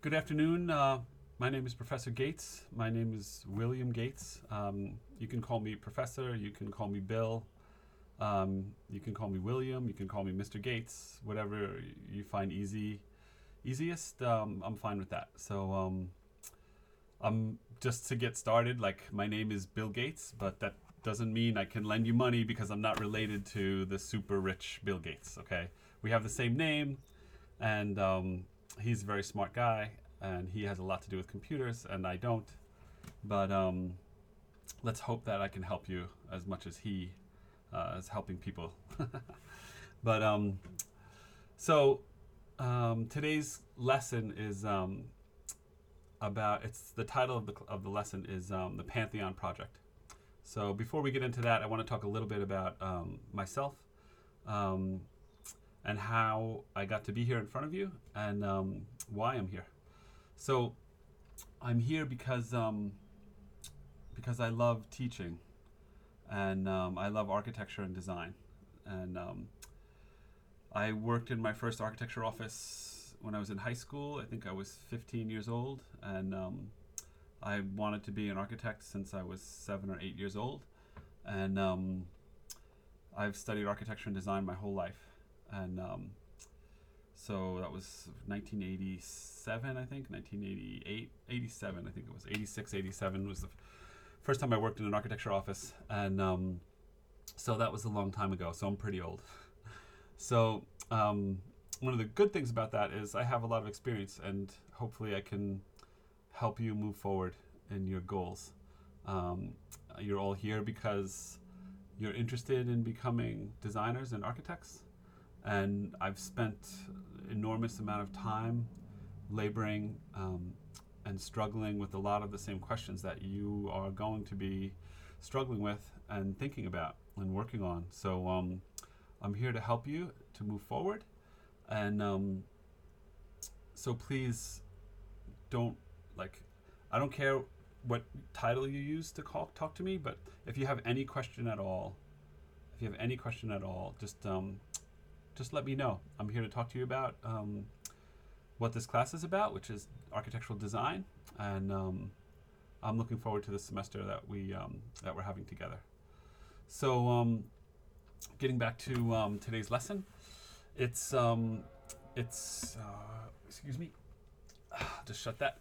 Good afternoon. My name is Professor Gates. My name is William Gates. You can call me Professor. You can call me Bill. You can call me William. You can call me Mr. Gates. Whatever you find easiest. I'm fine with that. I'm just to get started. Like my name is Bill Gates, but that doesn't mean I can lend you money because I'm not related to the super rich Bill Gates. Okay, we have the same name, and he's a very smart guy, and he has a lot to do with computers, and I don't. But let's hope that I can help you as much as he is helping people. but so Today's lesson is about. It's the title of the lesson is the Pantheon Project. So before we get into that, I want to talk a little bit about myself. Um, and how I got to be here in front of you, and why I'm here. So I'm here because I love teaching, and I love architecture and design, and I worked in my first architecture office when I was in high school. I think I was 15 years old, and I wanted to be an architect since I was 7 or 8 years old, and I've studied architecture and design my whole life, and so that was 1987, I think, 1988, 87, I think it was 86, 87 was the first time I worked in an architecture office, and so that was a long time ago. So I'm pretty old. So one of the good things about that is I have a lot of experience, and hopefully I can help you move forward in your goals. Um, you're all here because you're interested in becoming designers and architects, and I've spent enormous amount of time laboring and struggling with a lot of the same questions that you are going to be struggling with and thinking about and working on. So I'm here to help you to move forward, and so please don't like. I don't care what title you use to talk to me, but if you have any question at all, just let me know. I'm here to talk to you about what this class is about, which is architectural design, and I'm looking forward to the semester that we're having together. So, getting back to today's lesson, it's excuse me, just shut that.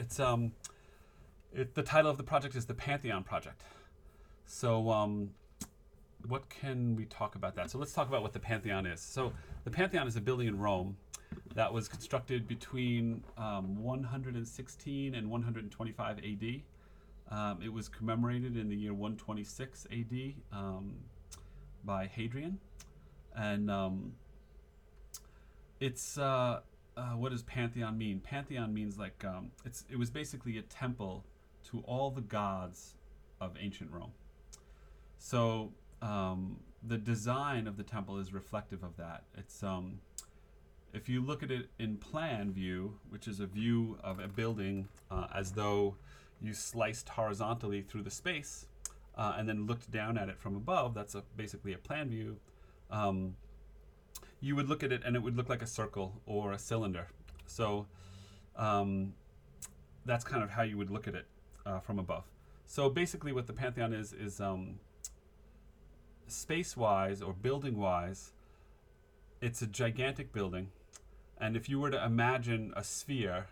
The title of the project is the Pantheon Project. So, what can we talk about that? So let's talk about what the Pantheon is. So the Pantheon is a building in Rome that was constructed between 116 and 125 AD. It was commemorated in the year 126 AD by Hadrian. And what does Pantheon mean? Pantheon means like it was basically a temple to all the gods of ancient Rome. So the design of the temple is reflective of that. It's if you look at it in plan view, which is a view of a building as though you sliced horizontally through the space and then looked down at it from above, that's basically a plan view. You would look at it and it would look like a circle or a cylinder. So that's kind of how you would look at it from above. So basically what the Pantheon is space-wise or building-wise, it's a gigantic building. And if you were to imagine a sphere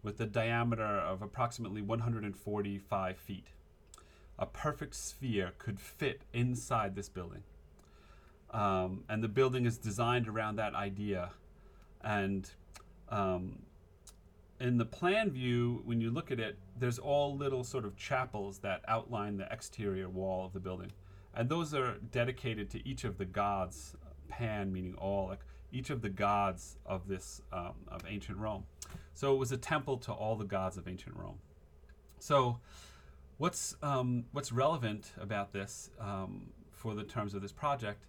with a diameter of approximately 145 feet, a perfect sphere could fit inside this building. And the building is designed around that idea. And in the plan view, when you look at it, there's all little sort of chapels that outline the exterior wall of the building. And those are dedicated to each of the gods, Pan meaning all, like each of the gods of this of ancient Rome. So it was a temple to all the gods of ancient Rome. So what's relevant about this for the terms of this project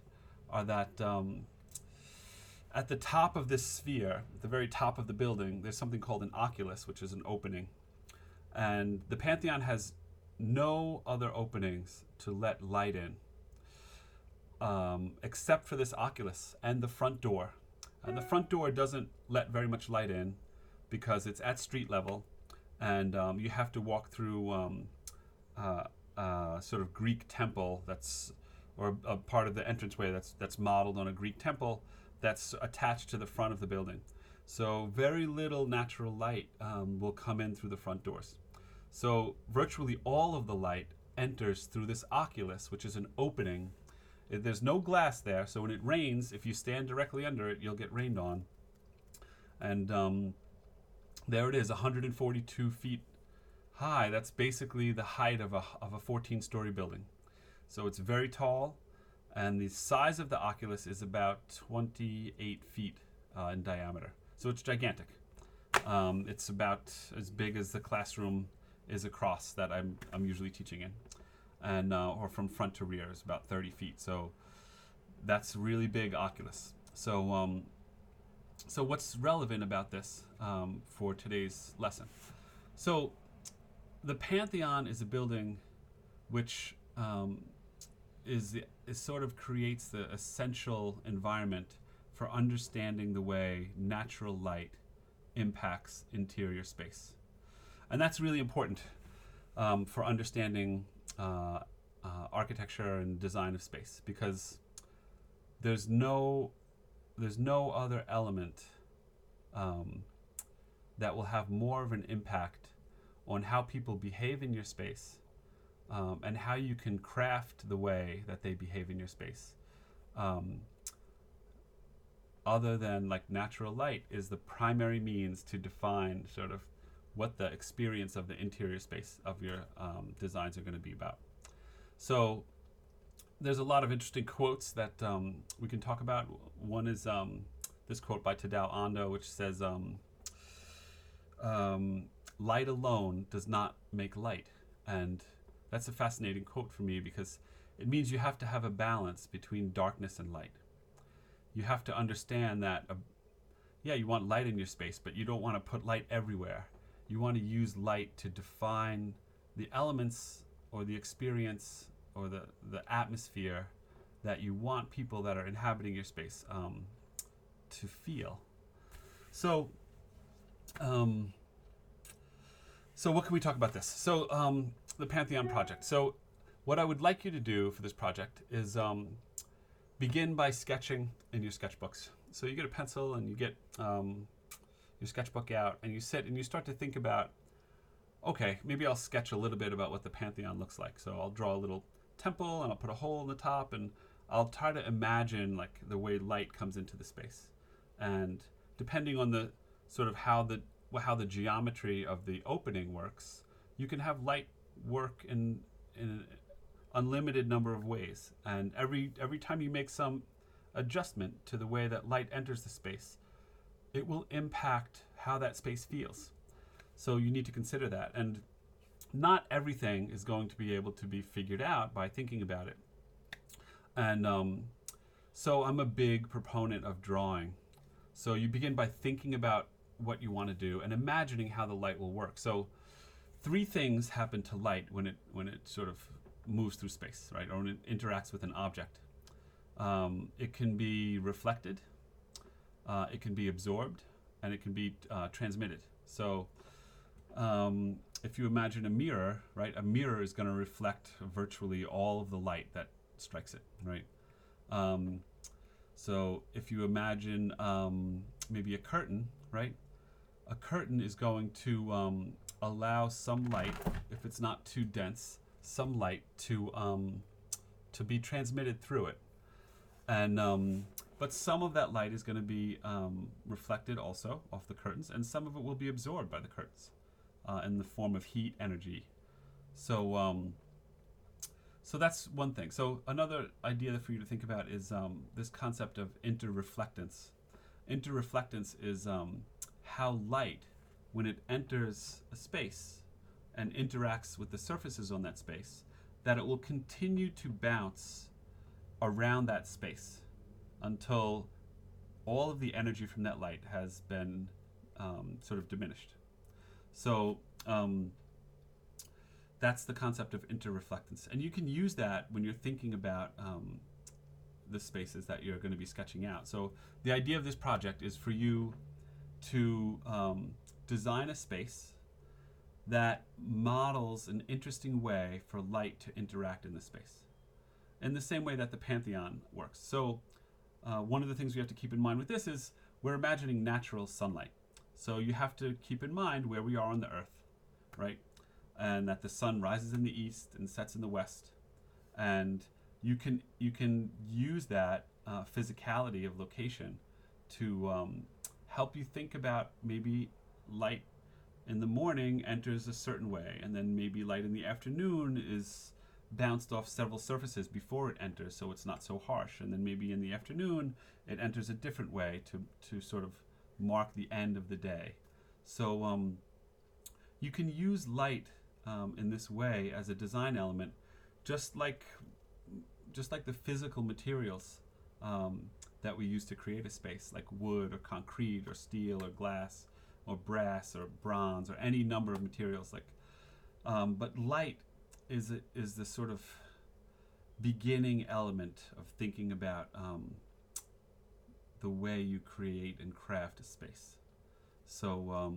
are that at the top of this sphere, at the very top of the building, there's something called an oculus, which is an opening. And the Pantheon has no other openings to let light in except for this oculus and the front door. And the front door doesn't let very much light in, because it's at street level, and you have to walk through sort of Greek temple that's, or a part of the entranceway that's modeled on a Greek temple that's attached to the front of the building. So very little natural light will come in through the front doors. So virtually all of the light enters through this oculus, which is an opening. There's no glass there, so when it rains, if you stand directly under it, you'll get rained on. And there it is, 142 feet high. That's basically the height of a 14-story building. So it's very tall, and the size of the oculus is about 28 feet in diameter. So it's gigantic. It's about as big as the classroom is across that I'm usually teaching in, and or from front to rear is about 30 feet. So that's a really big oculus. So so what's relevant about this for today's lesson? So the Pantheon is a building which is sort of creates the essential environment for understanding the way natural light impacts interior space. And that's really important for understanding architecture and design of space, because there's no other element that will have more of an impact on how people behave in your space and how you can craft the way that they behave in your space. Other than like natural light is the primary means to define sort of what the experience of the interior space of your designs are going to be about. So there's a lot of interesting quotes that we can talk about. One is this quote by Tadao Ando, which says, light alone does not make light. And that's a fascinating quote for me, because it means you have to have a balance between darkness and light. You have to understand that, yeah, you want light in your space, but you don't want to put light everywhere. You want to use light to define the elements or the experience or the atmosphere that you want people that are inhabiting your space to feel. So, so what can we talk about this? So the Pantheon Project. So what I would like you to do for this project is begin by sketching in your sketchbooks. So you get a pencil and you get your sketchbook out, and you sit and you start to think about, okay, maybe I'll sketch a little bit about what the Pantheon looks like. So I'll draw a little temple and I'll put a hole in the top, and I'll try to imagine like the way light comes into the space. And depending on the sort of how the geometry of the opening works, you can have light work in an unlimited number of ways. And every time you make some adjustment to the way that light enters the space, it will impact how that space feels. So you need to consider that. And not everything is going to be able to be figured out by thinking about it. And so I'm a big proponent of drawing. So you begin by thinking about what you want to do and imagining how the light will work. So 3 things happen to light when it sort of moves through space, right? Or when it interacts with an object. It can be reflected, it can be absorbed, and it can be transmitted. So if you imagine a mirror, right? A mirror is going to reflect virtually all of the light that strikes it, right? So if you imagine maybe a curtain, right? A curtain is going to allow some light, if it's not too dense, some light to be transmitted through it. And but some of that light is going to be reflected also off the curtains, and some of it will be absorbed by the curtains in the form of heat energy. So so that's one thing. So another idea for you to think about is this concept of interreflectance. Interreflectance is how light, when it enters a space and interacts with the surfaces on that space, that it will continue to bounce around that space until all of the energy from that light has been sort of diminished. So that's the concept of interreflectance. And you can use that when you're thinking about the spaces that you're going to be sketching out. So the idea of this project is for you to design a space that models an interesting way for light to interact in the space, in the same way that the Pantheon works. So one of the things we have to keep in mind with this is we're imagining natural sunlight. So you have to keep in mind where we are on the Earth, right? And that the sun rises in the east and sets in the west. And you can use that physicality of location to help you think about maybe light in the morning enters a certain way, and then maybe light in the afternoon is bounced off several surfaces before it enters, so it's not so harsh. And then maybe in the afternoon it enters a different way to sort of mark the end of the day. So you can use light in this way as a design element, just like the physical materials that we use to create a space, like wood or concrete or steel or glass or brass or bronze or any number of materials. But light is the sort of beginning element of thinking about the way you create and craft a space. So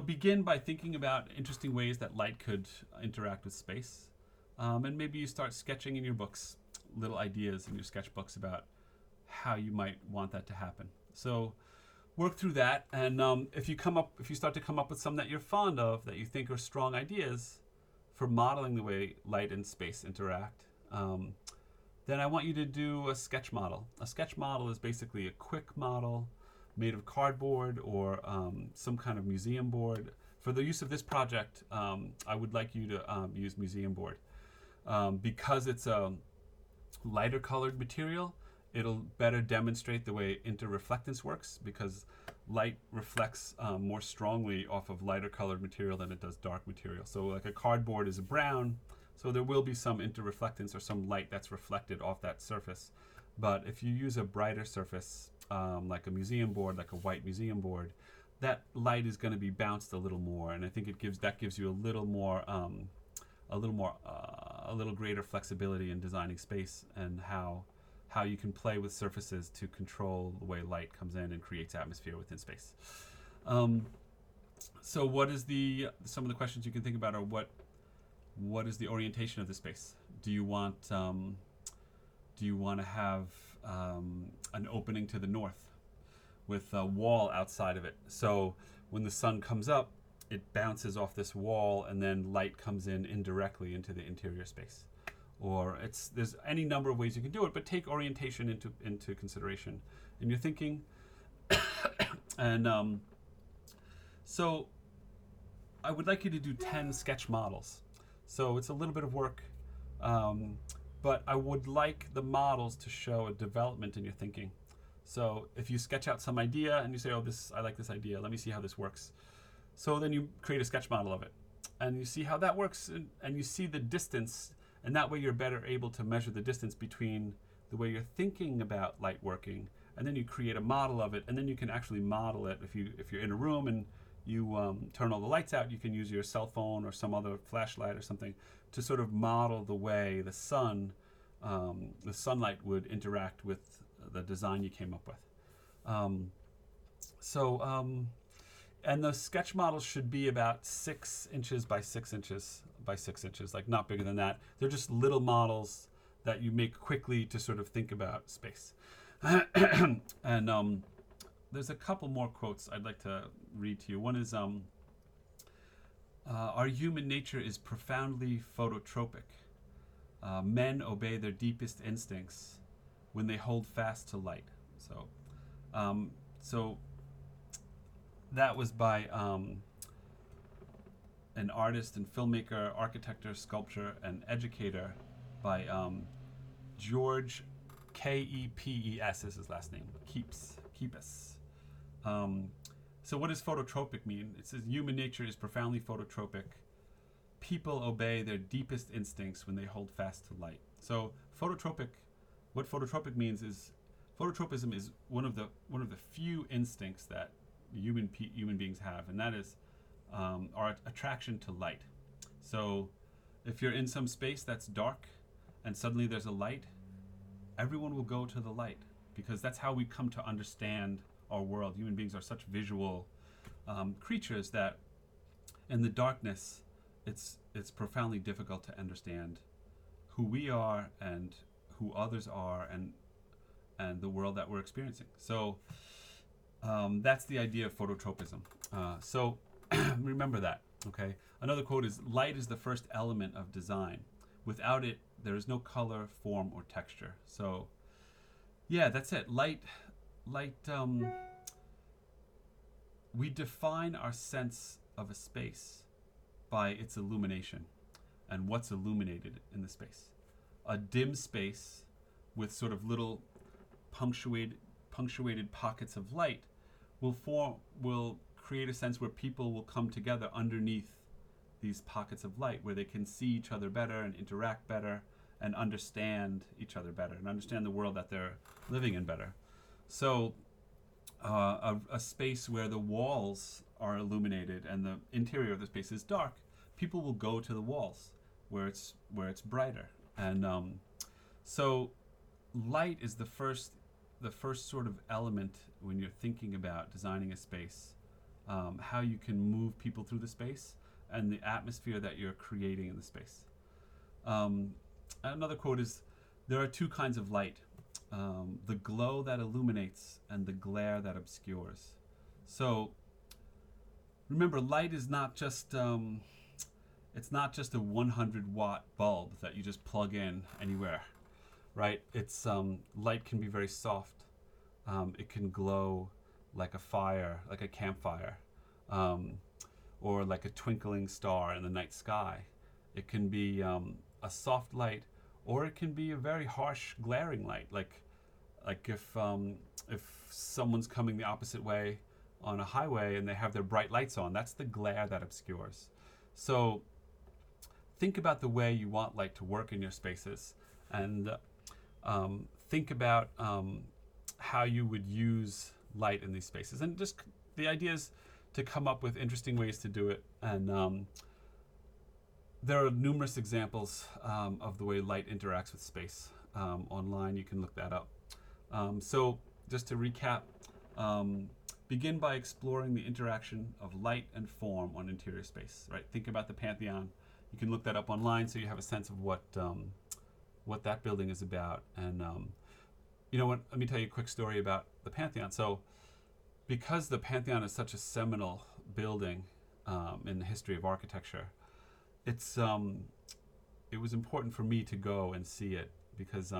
begin by thinking about interesting ways that light could interact with space. And maybe you start sketching in your books, little ideas in your sketchbooks about how you might want that to happen. So work through that, and if you start to come up with some that you're fond of, that you think are strong ideas for modeling the way light and space interact, then I want you to do a sketch model. A sketch model is basically a quick model made of cardboard or some kind of museum board. For the use of this project, I would like you to use museum board. Because it's a lighter colored material, it'll better demonstrate the way interreflectance works, because light reflects more strongly off of lighter colored material than it does dark material. So like a cardboard is a brown, so there will be some interreflectance or some light that's reflected off that surface. But if you use a brighter surface, like a museum board, like a white museum board, that light is going to be bounced a little more, and I think that gives you a little greater flexibility in designing space and how you can play with surfaces to control the way light comes in and creates atmosphere within space. So what is some of the questions you can think about are what is the orientation of the space? Do you want to have an opening to the north with a wall outside of it? So when the sun comes up, it bounces off this wall and then light comes in indirectly into the interior space. Or there's any number of ways you can do it, but take orientation into consideration in your thinking. And so I would like you to do 10 sketch models. So it's a little bit of work, but I would like the models to show a development in your thinking. So if you sketch out some idea and you say, I like this idea, let me see how this works. So then you create a sketch model of it, and you see how that works, and you see the distance, and that way you're better able to measure the distance between the way you're thinking about light working, and then you create a model of it, and then you can actually model it. If you're in a room and you turn all the lights out, you can use your cell phone or some other flashlight or something to sort of model the way the sunlight would interact with the design you came up with. And the sketch models should be about 6 inches by 6 inches by 6 inches, like not bigger than that. They're just little models that you make quickly to sort of think about space. And there's a couple more quotes I'd like to read to you. One is, our human nature is profoundly phototropic. Men obey their deepest instincts when they hold fast to light. So that was by an artist and filmmaker, architect, sculptor, and educator by George Kepes is his last name. Kepes. So what does phototropic mean? It says human nature is profoundly phototropic. People obey their deepest instincts when they hold fast to light. So what phototropic means is phototropism is one of the few instincts that human beings have, and that is our attraction to light. So if you're in some space that's dark and suddenly there's a light, everyone will go to the light, because that's how we come to understand our world. Human beings are such visual creatures that in the darkness, it's profoundly difficult to understand who we are and who others are and the world that we're experiencing. So that's the idea of phototropism. So remember that. Okay. Another quote is, "Light is the first element of design. Without it, there is no color, form, or texture." So yeah, that's it. Light. We define our sense of a space by its illumination and what's illuminated in the space. A dim space with sort of little punctuated pockets of light will create a sense where people will come together underneath these pockets of light, where they can see each other better and interact better and understand each other better and understand the world that they're living in better. So a space where the walls are illuminated and the interior of the space is dark, people will go to the walls where it's brighter. And so light is the first sort of element when you're thinking about designing a space, how you can move people through the space and the atmosphere that you're creating in the space. Another quote is, "There are two kinds of light, the glow that illuminates and the glare that obscures." So remember, light is not just it's not just a 100-watt bulb that you just plug in anywhere, right? It's light can be very soft. It can glow like a fire, like a campfire, or like a twinkling star in the night sky. It can be a soft light, or it can be a very harsh, glaring light, like if someone's coming the opposite way on a highway and they have their bright lights on, that's the glare that obscures. So think about the way you want light to work in your spaces, and think about how you would use light in these spaces. And just the idea is to come up with interesting ways to do it. And there are numerous examples of the way light interacts with space. Online, you can look that up. So just to recap, begin by exploring the interaction of light and form on interior space, right? Think about the Pantheon. You can look that up online so you have a sense of what that building is about. And you know what, let me tell you a quick story about the Pantheon. So because the Pantheon is such a seminal building in the history of architecture, it was important for me to go and see it, because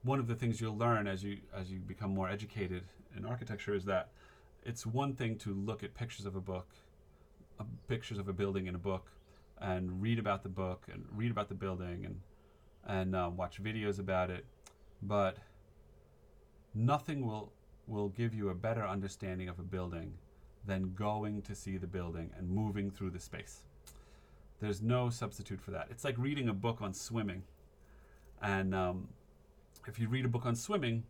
one of the things you'll learn as you become more educated in architecture is that it's one thing to look at pictures of pictures of a building in a book, and read about the book and read about the building and watch videos about it, but nothing will give you a better understanding of a building than going to see the building and moving through the space. There's no substitute for that. It's like reading a book on swimming. And if you read a book on swimming,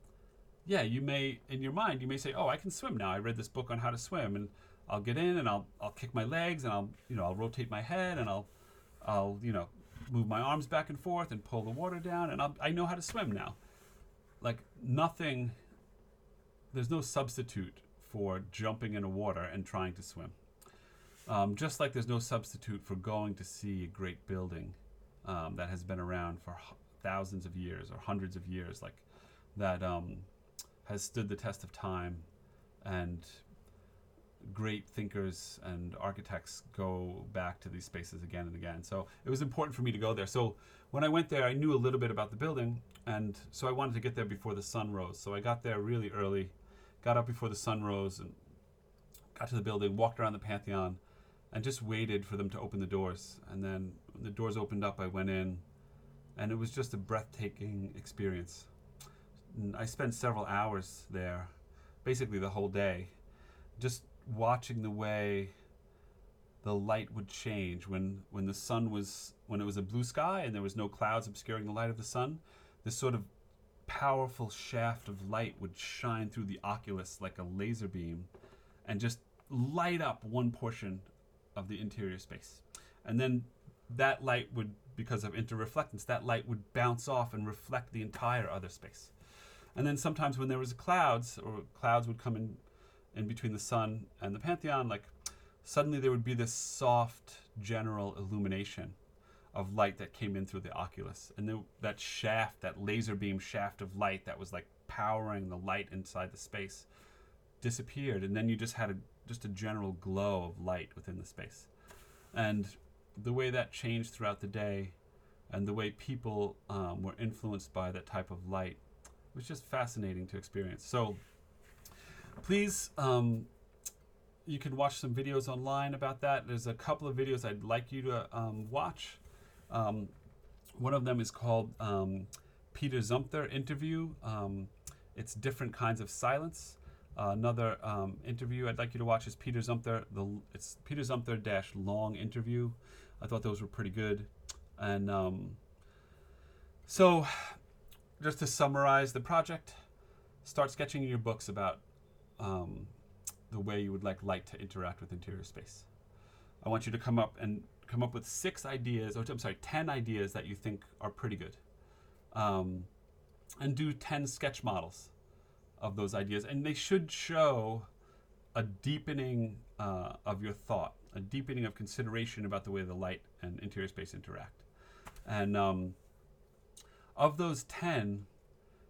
yeah, you may, in your mind, you may say, "Oh, I can swim now. I read this book on how to swim, and I'll get in and I'll kick my legs and I'll rotate my head and I'll move my arms back and forth and pull the water down, and I know how to swim now." Like nothing, there's no substitute for jumping in the water and trying to swim. Just like there's no substitute for going to see a great building that has been around for thousands of years or hundreds of years, like that has stood the test of time, and great thinkers and architects go back to these spaces again and again. So it was important for me to go there. So when I went there, I knew a little bit about the building, and so I wanted to get there before the sun rose. So I got there really early, got up before the sun rose, and got to the building, walked around the Pantheon, and just waited for them to open the doors. And then when the doors opened up, I went in, and it was just a breathtaking experience. And I spent several hours there, basically the whole day, just watching the way the light would change when the sun was, when it was a blue sky and there was no clouds obscuring the light of the sun. This sort of powerful shaft of light would shine through the oculus like a laser beam and just light up one portion of the interior space. And then that light would, because of interreflectance, that light would bounce off and reflect the entire other space. And then sometimes when there was clouds, or clouds would come in in between the sun and the Pantheon, like suddenly there would be this soft general illumination of light that came in through the oculus, and then that shaft, that laser beam shaft of light that was like powering the light inside the space, disappeared, and then you just had just a general glow of light within the space. And the way that changed throughout the day, and the way people were influenced by that type of light, was just fascinating to experience. So please, you can watch some videos online about that. There's a couple of videos I'd like you to watch. One of them is called Peter Zumthor interview. It's different kinds of silence. Another interview I'd like you to watch is Peter Zumthor. It's Peter Zumthor - long interview. I thought those were pretty good. And so, just to summarize the project, start sketching in your books about the way you would like light to interact with interior space. I want you to come up with 10 ideas that you think are pretty good. And do 10 sketch models of those ideas. And they should show a deepening of your thought, a deepening of consideration about the way the light and interior space interact. And of those 10,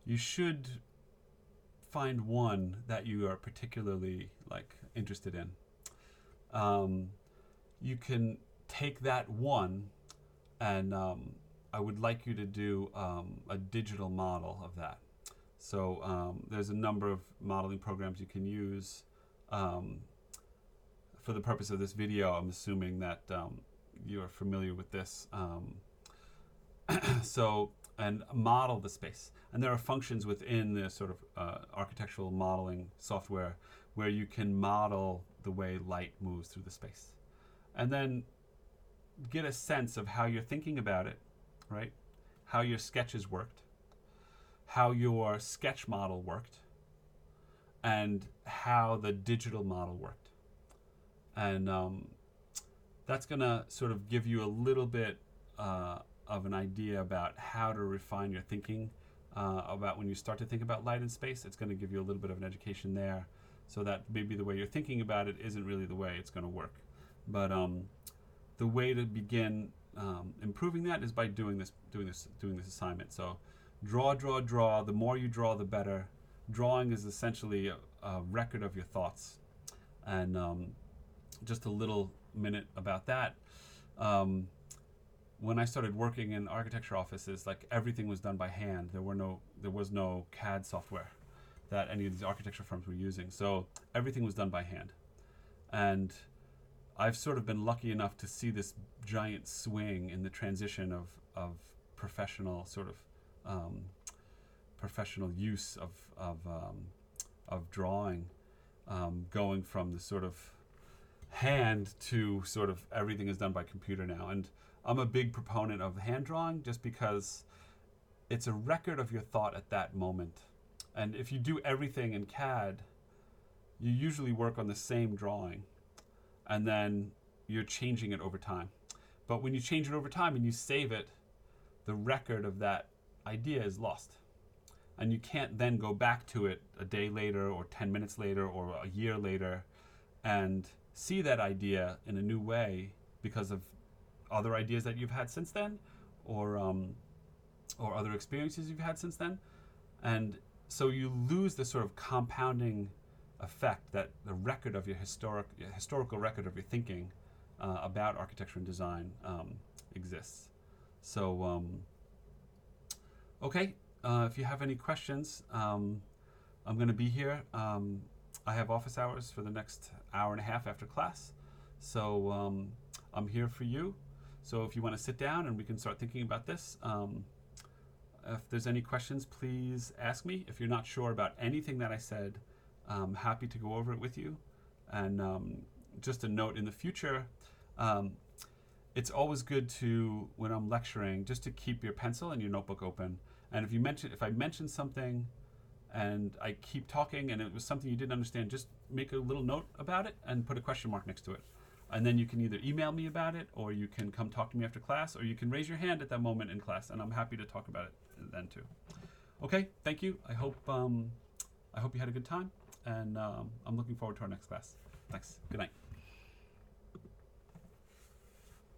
you should find one that you are particularly interested in. You can take that one, and I would like you to do a digital model of that. So there's a number of modeling programs you can use. For the purpose of this video, I'm assuming that you're familiar with this. And model the space. And there are functions within the sort of architectural modeling software where you can model the way light moves through the space. And then get a sense of how you're thinking about it, right? How your sketches worked, how your sketch model worked, and how the digital model worked. And that's going to sort of give you a little bit of an idea about how to refine your thinking about when you start to think about light and space. It's going to give you a little bit of an education there, so that maybe the way you're thinking about it isn't really the way it's going to work. But the way to begin improving that is by doing this assignment. So draw. The more you draw, the better. Drawing is essentially a record of your thoughts. And just a little minute about that. When I started working in architecture offices, everything was done by hand. There was no CAD software that any of these architecture firms were using. So everything was done by hand. And I've sort of been lucky enough to see this giant swing in the transition of professional professional use of drawing, going from the sort of hand to sort of everything is done by computer now. And I'm a big proponent of hand drawing just because it's a record of your thought at that moment. And if you do everything in CAD, you usually work on the same drawing, and then you're changing it over time. But when you change it over time and you save it, the record of that idea is lost. And you can't then go back to it a day later or 10 minutes later or a year later and see that idea in a new way because of other ideas that you've had since then, or other experiences you've had since then. And so you lose the sort of compounding effect that the record of your historical record of your thinking about architecture and design exists. So, okay, if you have any questions, I'm going to be here. I have office hours for the next hour and a half after class. So I'm here for you. So if you want to sit down and we can start thinking about this, if there's any questions, please ask me. If you're not sure about anything that I said, I'm happy to go over it with you. And just a note in the future, it's always good to, when I'm lecturing, just to keep your pencil and your notebook open. And if I mention something and I keep talking and it was something you didn't understand, just make a little note about it and put a question mark next to it. And then you can either email me about it, or you can come talk to me after class, or you can raise your hand at that moment in class, and I'm happy to talk about it then too. Okay, thank you. I hope you had a good time, and I'm looking forward to our next class. Thanks. Good night.